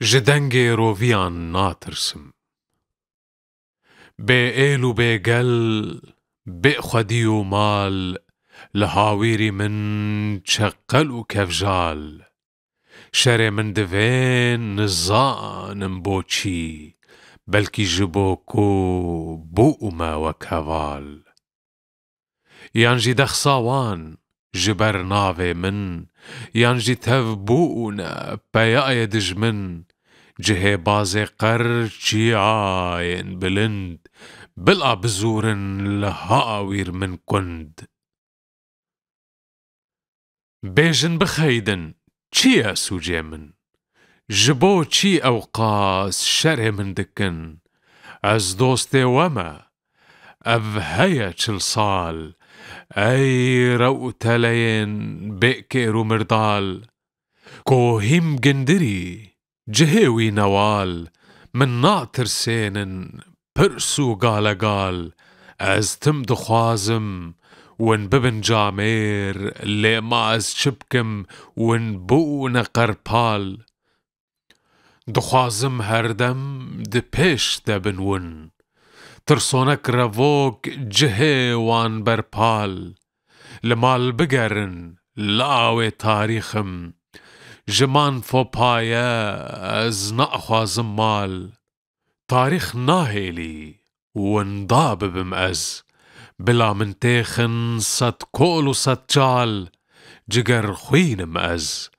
جدنگي روفيان ناترسم بإيل وبقل بأخدي ومال لهاويري من شقل وكفجال شري من دفين نزان مبوشي بلكي جبوكو بوما وكفال يانجي دخصاوان جبر نافي من يانجي تفبونا بيايا دجمن جهي بازي قرشي عاين بلند بلا بزورن لهاوير من كند بيجن بخيدن چي سوجي من جبو چي اوقاس شره من دكن از دوستي وما افهيا چل صال اي روتلين بئكيرو مردال كوهيم جندري جهوي نوال من ناطر سينن برسو قال از تم دخوازم ون ببن جامير اللي ما از شبكم ون بون قربال دخوازم هردم دي پیش دبن ون ترسونك رفوك جهي وان بربال لمال بقرن لاوي تاريخم جمان فوبايا از نأخوازم مال تاريخ ناهيلي ونضاب بمأز بلا منتيخن صد كول وصد جال جگر خوين مأز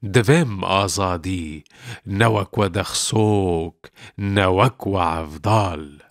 دفم آزادي نوك ودخسوك نوك وعفضال